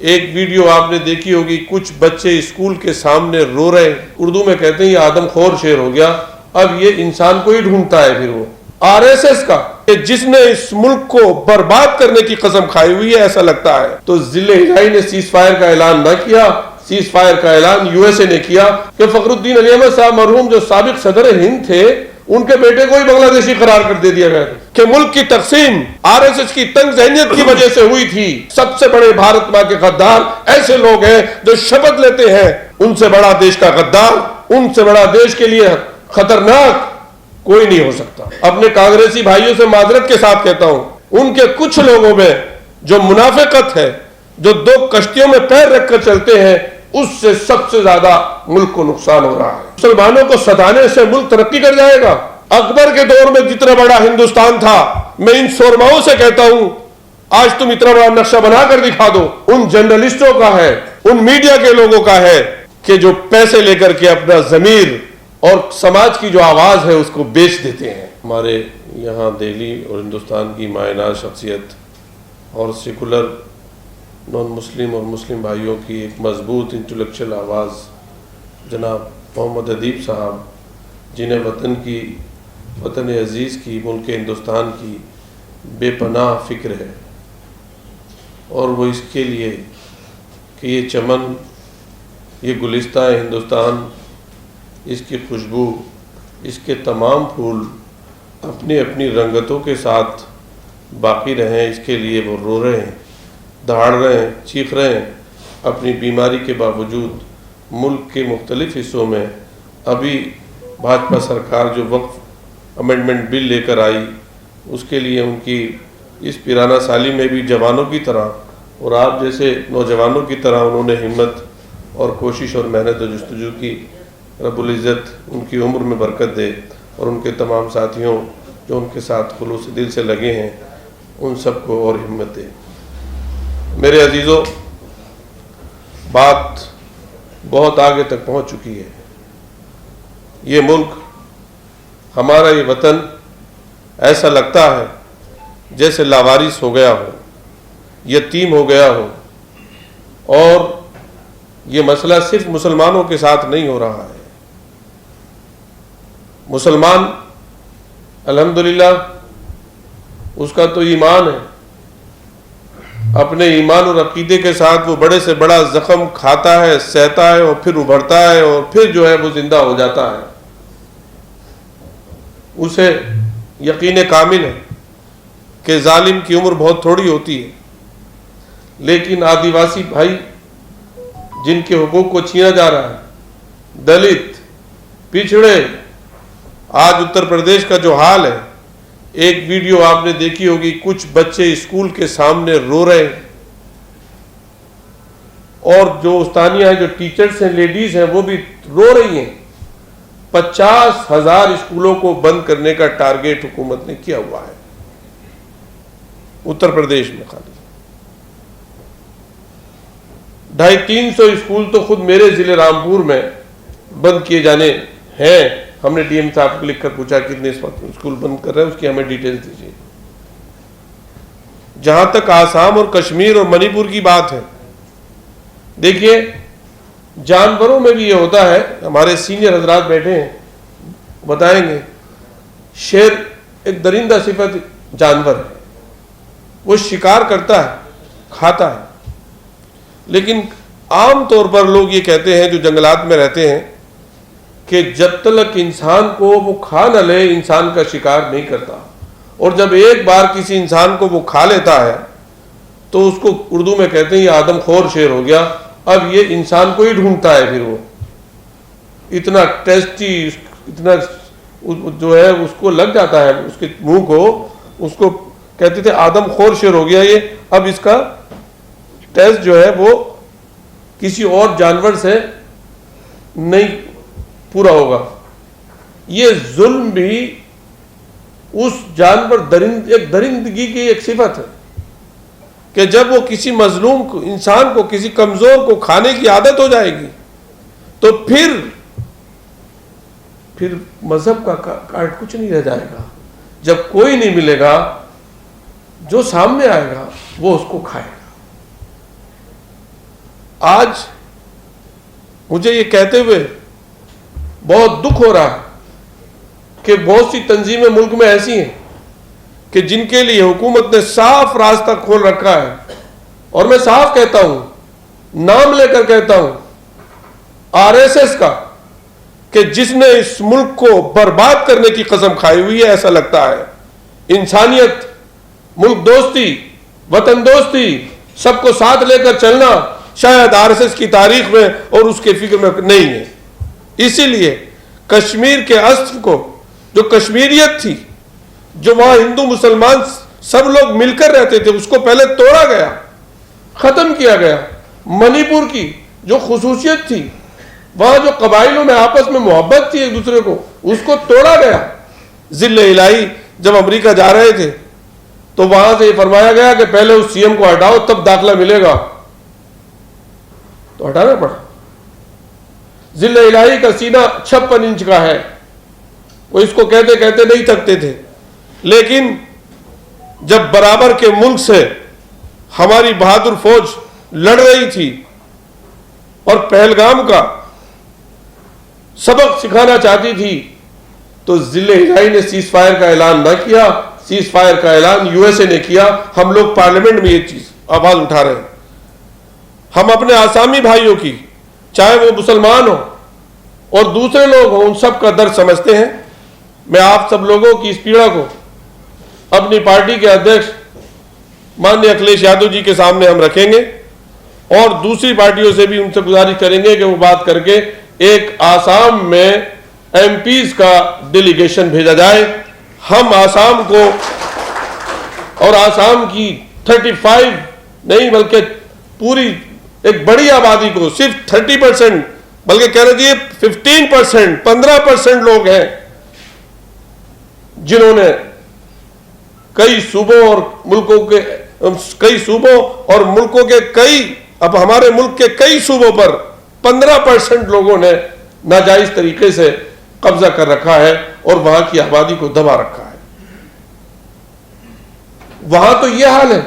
ایک ویڈیو آپ نے دیکھی ہوگی، کچھ بچے اسکول کے سامنے رو رہے ہیں، اردو میں کہتے ہیں یہ آدم خور شعر ہو گیا۔ اب یہ انسان کو ہی ڈھونڈتا ہے، پھر وہ آر ایس ایس کا کہ جس نے اس ملک کو برباد کرنے کی قسم کھائی ہوئی ہے ایسا لگتا ہے۔ تو ضلع الہی نے سیز فائر کا اعلان نہ کیا، سیز فائر کا اعلان یو ایس اے نے کیا کہ فخر الدین علی احمد صاحب مرحوم جو سابق صدر ہند تھے، ان کے بیٹے کو ہی بنگلہ دیشی قرار کر دے دیا گیا کہ ملک کی تقسیم آر ایس ایس کی تنگ ذہنیت کی وجہ سے ہوئی تھی۔ سب سے بڑے بھارت ماں کے غدار ایسے لوگ ہیں جو شپث لیتے ہیں ان سے بڑا دیش کا غدار، ان سے بڑا دیش کے لیے خطرناک کوئی نہیں ہو سکتا۔ اپنے کانگریسی بھائیوں سے معذرت کے ساتھ کہتا ہوں، ان کے کچھ لوگوں میں جو منافقت ہے، جو دو کشتیوں میں پیر رکھ کر چلتے ہیں، اس سے سب سے زیادہ ملک کو نقصان ہو رہا ہے۔ مسلمانوں کو ستانے سے ملک ترقی کر جائے گا؟ اکبر کے دور میں جتنا بڑا ہندوستان تھا، میں ان سورماؤں سے کہتا ہوں آج تم اتنا بڑا نقشہ بنا کر دکھا دو۔ ان جرنلسٹوں کا ہے، ان میڈیا کے لوگوں کا ہے کہ جو پیسے لے کر کے اپنا ضمیر اور سماج کی جو آواز ہے اس کو بیچ دیتے ہیں۔ ہمارے یہاں دہلی اور ہندوستان کی مایہ شخصیت اور سیکولر نان مسلم اور مسلم بھائیوں کی ایک مضبوط انٹلیکچوئل آواز جناب محمد ادیب صاحب، جنہیں وطن عزیز کی، ملک ہندوستان کی بے پناہ فکر ہے، اور وہ اس کے لیے کہ یہ چمن، یہ گلستہ ہندوستان، اس کی خوشبو، اس کے تمام پھول اپنی اپنی رنگتوں کے ساتھ باقی رہیں، اس کے لیے وہ رو رہے ہیں، دہاڑ رہے ہیں، چیخ رہے ہیں۔ اپنی بیماری کے باوجود ملک کے مختلف حصوں میں ابھی بھاجپا سرکار جو وقف امینڈمنٹ بل لے کر آئی، اس کے لیے ان کی اس پیرانہ سالی میں بھی جوانوں کی طرح اور آپ جیسے نوجوانوں کی طرح انہوں نے ہمت اور کوشش اور محنت و جستجو کی۔ رب العزت ان کی عمر میں برکت دے، اور ان کے تمام ساتھیوں جو ان کے ساتھ خلوص دل سے لگے ہیں ان سب کو اور ہمت دے۔ میرے عزیزوں، بات بہت آگے تک پہنچ چکی ہے۔ یہ ملک، ہمارا یہ وطن ایسا لگتا ہے جیسے لاوارث ہو گیا ہو، یتیم ہو گیا ہو، اور یہ مسئلہ صرف مسلمانوں کے ساتھ نہیں ہو رہا ہے۔ مسلمان الحمدللہ اس کا تو ایمان ہے، اپنے ایمان اور عقیدے کے ساتھ وہ بڑے سے بڑا زخم کھاتا ہے، سہتا ہے، اور پھر ابھرتا ہے، اور پھر جو ہے وہ زندہ ہو جاتا ہے۔ اسے یقین کامل ہے کہ ظالم کی عمر بہت تھوڑی ہوتی ہے، لیکن آدیواسی بھائی جن کے حقوق کو چھینا جا رہا ہے، دلت، پچھڑے، آج اتر پردیش کا جو حال ہے، ایک ویڈیو آپ نے دیکھی ہوگی، کچھ بچے اسکول کے سامنے رو رہے ہیں، اور جو استانیہ ہیں، جو ٹیچرز ہیں، لیڈیز ہیں، وہ بھی رو رہی ہیں۔ 50,000 اسکولوں کو بند کرنے کا ٹارگیٹ حکومت نے کیا ہوا ہے اتر پردیش میں۔ خالی 250-300 اسکول تو خود میرے ضلع رامپور میں بند کیے جانے ہیں۔ ہم نے ڈی ایم صاحب کو لکھ کر پوچھا کتنے اس وقت اسکول بند کر رہے ہیں، اس کی ہمیں ڈیٹیلز دیجیے۔ جہاں تک آسام اور کشمیر اور منی پور کی بات ہے، دیکھیے جانوروں میں بھی یہ ہوتا ہے، ہمارے سینئر حضرات بیٹھے ہیں بتائیں گے، شیر ایک درندہ صفت جانور ہے، وہ شکار کرتا ہے، کھاتا ہے، لیکن عام طور پر لوگ یہ کہتے ہیں جو جنگلات میں رہتے ہیں کہ جب تک انسان کو وہ کھا نہ لے انسان کا شکار نہیں کرتا، اور جب ایک بار کسی انسان کو وہ کھا لیتا ہے تو اس کو اردو میں کہتے ہیں یہ آدم خور شیر ہو گیا۔ اب یہ انسان کو ہی ڈھونڈتا ہے، پھر وہ اتنا ٹیسٹی، اتنا جو ہے اس کو لگ جاتا ہے اس کے منہ کو، اس کو کہتے تھے آدم خور شیر ہو گیا یہ، اب اس کا ٹیسٹ جو ہے وہ کسی اور جانور سے نہیں پورا ہوگا۔ یہ ظلم بھی اس جانور ایک درندگی کی ایک صفت ہے کہ جب وہ کسی مظلوم کو، انسان کو، کسی کمزور کو کھانے کی عادت ہو جائے گی تو پھر مذہب کا کارڈ کچھ نہیں رہ جائے گا۔ جب کوئی نہیں ملے گا جو سامنے آئے گا وہ اس کو کھائے گا۔ آج مجھے یہ کہتے ہوئے بہت دکھ ہو رہا ہے کہ بہت سی تنظیمیں ملک میں ایسی ہیں کہ جن کے لیے حکومت نے صاف راستہ کھول رکھا ہے، اور میں صاف کہتا ہوں، نام لے کر کہتا ہوں، RSS کا، کہ جس نے اس ملک کو برباد کرنے کی قسم کھائی ہوئی ہے. ایسا لگتا ہے انسانیت، ملک دوستی، وطن دوستی، سب کو ساتھ لے کر چلنا شاید RSS کی تاریخ میں اور اس کے فکر میں نہیں ہے. اسی لیے کشمیر کے اصل کو، جو کشمیریت تھی، جو وہاں ہندو مسلمان سب لوگ مل کر رہتے تھے، اس کو پہلے توڑا گیا، ختم کیا گیا. منی پور کی جو خصوصیت تھی، وہاں جو قبائلوں میں آپس میں محبت تھی ایک دوسرے کو، اس کو توڑا گیا. ذل الہی جب امریکہ جا رہے تھے تو وہاں سے یہ فرمایا گیا کہ پہلے اس CM کو ہٹاؤ تب داخلہ ملے گا، تو ہٹانا پڑا. ذل الہی کا سینہ 56 انچ کا ہے، وہ اس کو کہتے کہتے نہیں تھکتے تھے. لیکن جب برابر کے ملک سے ہماری بہادر فوج لڑ رہی تھی اور پہلگام کا سبق سکھانا چاہتی تھی، تو ذل الہی نے سیز فائر کا اعلان نہ کیا. سیز فائر کا اعلان USA نے کیا. ہم لوگ پارلیمنٹ میں یہ چیز آواز اٹھا رہے ہیں. ہم اپنے آسامی بھائیوں کی، چاہے وہ مسلمان ہو اور دوسرے لوگ ہوں، ان سب کا درد سمجھتے ہیں. میں آپ سب لوگوں کی اس پیڑا کو اپنی پارٹی کے ادھیکش مانیہ اکھلیش یادو جی کے سامنے ہم رکھیں گے، اور دوسری پارٹیوں سے بھی ان سے گزارش کریں گے کہ وہ بات کر کے ایک آسام میں MPs کا ڈیلیگیشن بھیجا جائے. ہم آسام کو اور آسام کی 35 نہیں بلکہ پوری ایک بڑی آبادی کو، صرف 30%، بلکہ کہنا چاہیے 15%، 15% لوگ ہیں جنہوں نے کئی صوبوں اور ملکوں کے اب ہمارے ملک کے کئی صوبوں پر 15% لوگوں نے ناجائز طریقے سے قبضہ کر رکھا ہے اور وہاں کی آبادی کو دبا رکھا ہے. وہاں تو یہ حال ہے.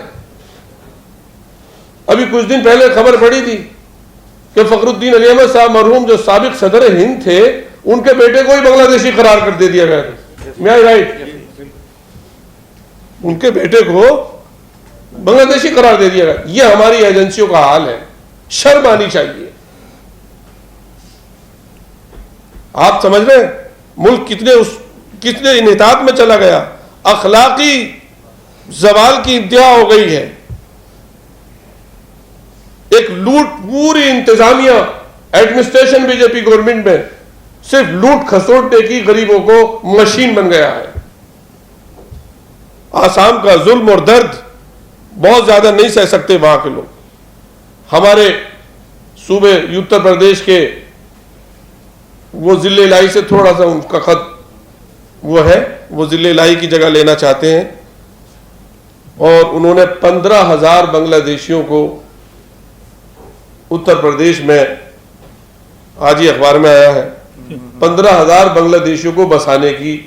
ابھی کچھ دن پہلے خبر پڑی تھی کہ فخر الدین علی احمد صاحب مرحوم جو سابق صدر ہند تھے، ان کے بیٹے کو ہی بنگلہ دیشی قرار کر دے دیا گیا تھا. میں رائٹ، ان کے بیٹے کو بنگلہ دیشی قرار دے دیا گیا. یہ ہماری ایجنسیوں کا حال ہے. شرم آنی چاہیے. آپ سمجھ رہے ہیں ملک کتنے انحطاط میں چلا گیا. اخلاقی زوال کی انتہا ہو گئی ہے. ایک لوٹ، پوری انتظامیہ، ایڈمنسٹریشن BJP گورنمنٹ میں صرف لوٹ کھسوٹنے کی غریبوں کو مشین بن گیا ہے. آسام کا ظلم اور درد بہت زیادہ نہیں سہ سکتے وہاں کے لوگ. ہمارے صوبے اتر پردیش کے وہ ذل الہی سے تھوڑا سا ان کا خط وہ ہے، وہ ذل الہی کی جگہ لینا چاہتے ہیں، اور انہوں نے 15,000 بنگلہ دیشیوں کو اتر پردیش میں، آج ہی اخبار میں آیا ہے، 15,000 بنگلہ دیشیوں کو بسانے کی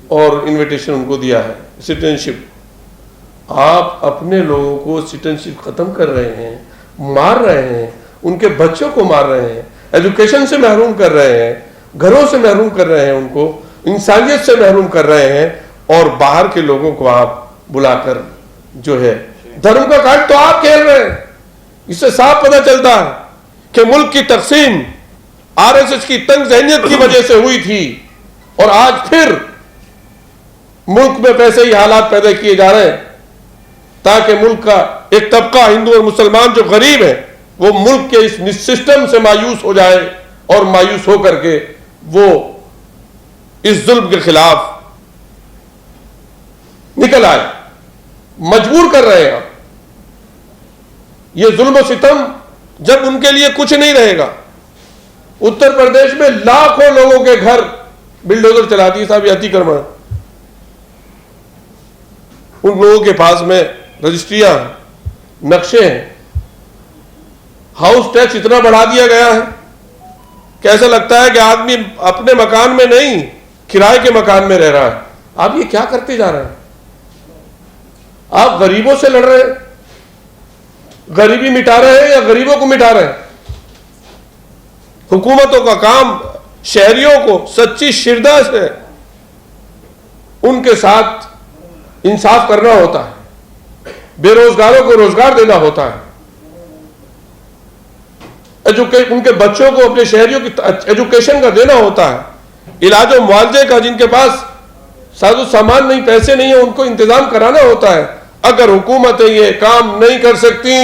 اور انویٹیشن ان کو دیا ہے. سٹیزنشپ. آپ اپنے لوگوں کو سٹیزنشپ ختم کر رہے ہیں، مار رہے ہیں، ان کے بچوں کو مار رہے ہیں، ایجوکیشن سے محروم کر رہے ہیں، گھروں سے محروم کر رہے ہیں، ان کو انسانیت سے محروم کر رہے ہیں، اور باہر کے لوگوں کو آپ بلا کر جو ہے دھرم کا کارڈ تو آپ کھیل رہے ہیں. اس سے صاف پتہ چلتا ہے کہ ملک کی تقسیم RSS کی تنگ ذہنیت کی وجہ سے ہوئی تھی، اور آج پھر ملک میں ویسے ہی حالات پیدا کیے جا رہے ہیں تاکہ ملک کا ایک طبقہ ہندو اور مسلمان جو غریب ہے وہ ملک کے اس سسٹم سے مایوس ہو جائے، اور مایوس ہو کر کے وہ اس ظلم کے خلاف نکل آئے. مجبور کر رہے ہیں. یہ ظلم و ستم جب ان کے لیے کچھ نہیں رہے گا. اتر پردیش میں لاکھوں لوگوں کے گھر بلڈوزر چلاتی ہے صاحب یاتی کرما. ان لوگوں کے پاس میں رجسٹریاں ہیں، نقشے ہیں. ہاؤس ٹیکس اتنا بڑھا دیا گیا ہے کہ ایسا لگتا ہے کہ آدمی اپنے مکان میں نہیں، کرائے کے مکان میں رہ رہا ہے. آپ یہ کیا کرتے جا رہے ہیں؟ آپ غریبوں سے لڑ رہے ہیں. غریبی مٹا رہے ہیں یا غریبوں کو مٹا رہے ہیں؟ حکومتوں کا کام شہریوں کو سچی شردا سے ان کے ساتھ انصاف کرنا ہوتا ہے، بے روزگاروں کو روزگار دینا ہوتا ہے، ان کے بچوں کو اپنے شہریوں کی ایجوکیشن کا دینا ہوتا ہے، علاج و معالجے کا جن کے پاس ساز و سامان نہیں، پیسے نہیں ہیں، ان کو انتظام کرانا ہوتا ہے۔ اگر حکومتیں یہ کام نہیں کر سکتی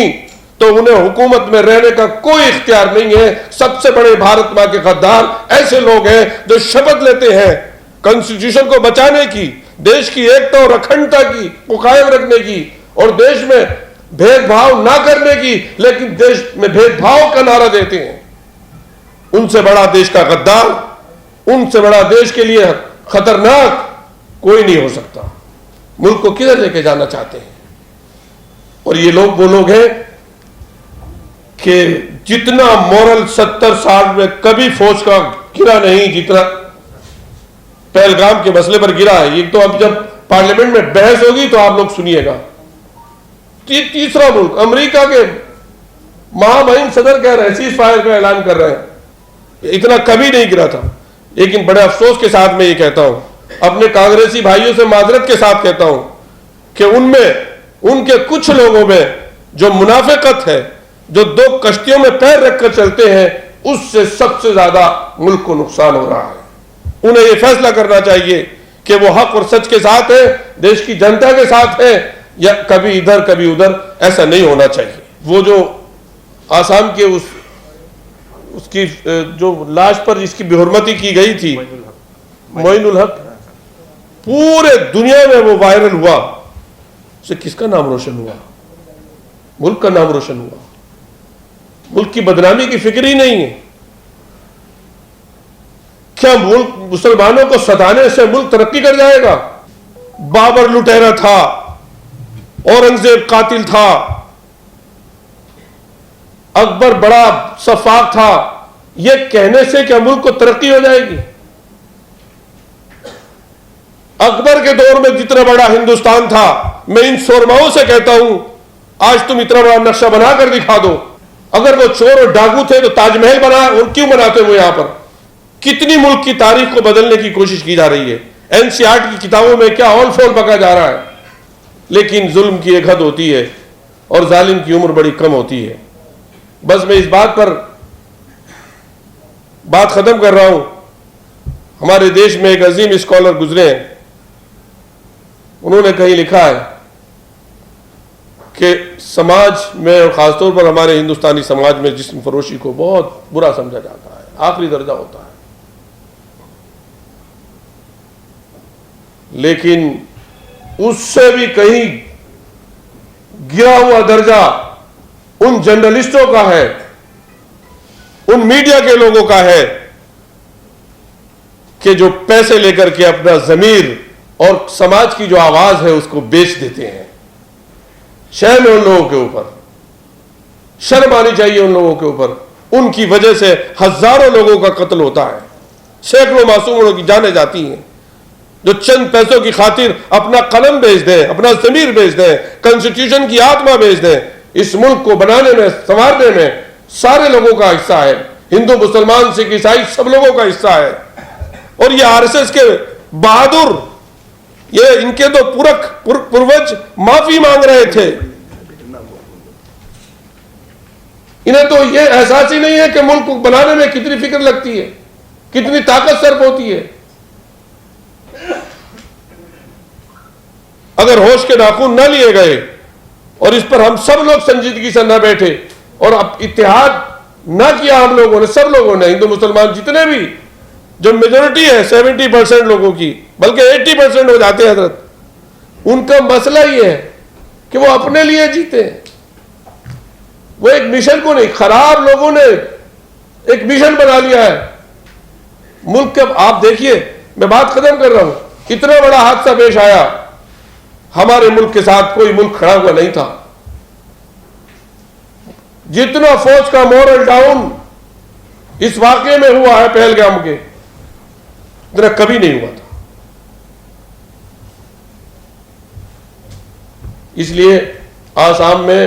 تو انہیں حکومت میں رہنے کا کوئی اختیار نہیں ہے۔ سب سے بڑے بھارت ماں کے غدار ایسے لوگ ہیں جو شپت لیتے ہیں کنسٹیٹیوشن کو بچانے کی، دیش کی ایکتا اور اکھنڈتا کی کو قائم رکھنے کی، اور دیش میں بھید بھاؤ نہ کرنے کی، لیکن دیش میں بھید بھاؤ کا نعرہ دیتے ہیں۔ ان سے بڑا دیش کا غدار، ان سے بڑا دیش کے لیے خطرناک کوئی نہیں ہو سکتا۔ ملک کو کدھر لے کے جانا چاہتے ہیں؟ اور یہ لوگ وہ لوگ ہیں کہ جتنا مورل 70 سال میں کبھی فوج کا گرا نہیں جتنا پہلگام کے مسئلے پر گرا ہے۔ یہ تو اب جب پارلیمنٹ میں بحث ہوگی تو آپ لوگ سنیے گا۔ تیسرا ملک امریکہ کے مہامہم صدر کہہ رہے ہیں سیز فائر کا اعلان کر رہے ہیں، اتنا کبھی نہیں گرا تھا۔ لیکن بڑے افسوس کے ساتھ میں یہ کہتا ہوں، اپنے کانگریسی بھائیوں سے معذرت کے ساتھ کہتا ہوں کہ ان کے کچھ لوگوں میں جو منافقت ہے، جو دو کشتیوں میں پیر رکھ کر چلتے ہیں، اس سے سب سے زیادہ ملک کو نقصان ہو رہا ہے۔ انہیں یہ فیصلہ کرنا چاہیے کہ وہ حق اور سچ کے ساتھ ہیں، دیش کی جنتا کے ساتھ ہیں، یا کبھی ادھر کبھی ادھر۔ ایسا نہیں ہونا چاہیے۔ وہ جو آسام کے اس کی جو لاش پر جس کی بے حرمتی کی گئی تھی، معین الحق، پورے دنیا میں وہ وائرل ہوا، اسے کس کا نام روشن ہوا؟ ملک کا نام روشن ہوا۔ ملک کی بدنامی کی فکر ہی نہیں ہے۔ کیا ملک مسلمانوں کو ستانے سے ملک ترقی کر جائے گا؟ بابر لٹیرا تھا، اورنگزیب قاتل تھا، اکبر بڑا سفاک تھا، یہ کہنے سے کیا ملک کو ترقی ہو جائے گی؟ اکبر کے دور میں جتنا بڑا ہندوستان تھا، میں ان سورماؤں سے کہتا ہوں آج تم اتنا بڑا نقشہ بنا کر دکھا دو۔ اگر وہ چور اور ڈاکو تھے تو تاج محل بنا، اور کیوں بناتے ہوئے یہاں پر؟ کتنی ملک کی تاریخ کو بدلنے کی کوشش کی جا رہی ہے۔ NCERT کی کتابوں میں کیا اول فول پکا جا رہا ہے، لیکن ظلم کی ایک حد ہوتی ہے اور ظالم کی عمر بڑی کم ہوتی ہے۔ بس میں اس بات پر بات ختم کر رہا ہوں۔ ہمارے دیش میں ایک عظیم اسکالر گزرے ہیں، انہوں نے کہیں لکھا ہے کہ سماج میں اور خاص طور پر ہمارے ہندوستانی سماج میں جسم فروشی کو بہت برا سمجھا جاتا ہے، آخری درجہ ہوتا ہے، لیکن اس سے بھی کہیں گرا ہوا درجہ ان جرنلسٹوں کا ہے، ان میڈیا کے لوگوں کا ہے کہ جو پیسے لے کر کے اپنا ضمیر اور سماج کی جو آواز ہے اس کو بیچ دیتے ہیں۔ شرم ہے ان لوگوں کے اوپر، شرم آنی چاہیے ان لوگوں کے اوپر۔ ان کی وجہ سے ہزاروں لوگوں کا قتل ہوتا ہے، سینکڑوں معصوموں کی جانیں جاتی ہیں، جو چند پیسوں کی خاطر اپنا قلم بیچ دیں، اپنا ضمیر بیچ دیں، کنسٹیٹیوشن کی آتما بیچ دیں۔ اس ملک کو بنانے میں، سنوارنے میں سارے لوگوں کا حصہ ہے، ہندو مسلمان سکھ عیسائی سب لوگوں کا حصہ ہے۔ اور یہ RSS کے بہادر، یہ ان کے تو پروج معافی مانگ رہے تھے، انہیں تو یہ احساس ہی نہیں ہے کہ ملک کو بنانے میں کتنی فکر لگتی ہے، کتنی طاقت صرف ہوتی ہے۔ اگر ہوش کے ناخن نہ لیے گئے اور اس پر ہم سب لوگ سنجیدگی سے نہ بیٹھے اور اب اتحاد نہ کیا ہم لوگوں نے، سب لوگوں نے، ہندو مسلمان جتنے بھی، جو میجورٹی ہے 70% لوگوں کی، بلکہ 80% ہو جاتے ہیں حضرت، ان کا مسئلہ یہ ہے کہ وہ اپنے لیے جیتے ہیں، وہ ایک مشن کو نہیں، خراب لوگوں نے ایک مشن بنا لیا ہے ملک کا۔ آپ دیکھیے، میں بات ختم کر رہا ہوں، اتنا بڑا حادثہ پیش آیا، ہمارے ملک کے ساتھ کوئی ملک کھڑا ہوا نہیں تھا۔ جتنا فوج کا مورل ڈاؤن اس واقعے میں ہوا ہے پہلگام کے، اتنا کبھی نہیں ہوا تھا۔ اس لیے آسام میں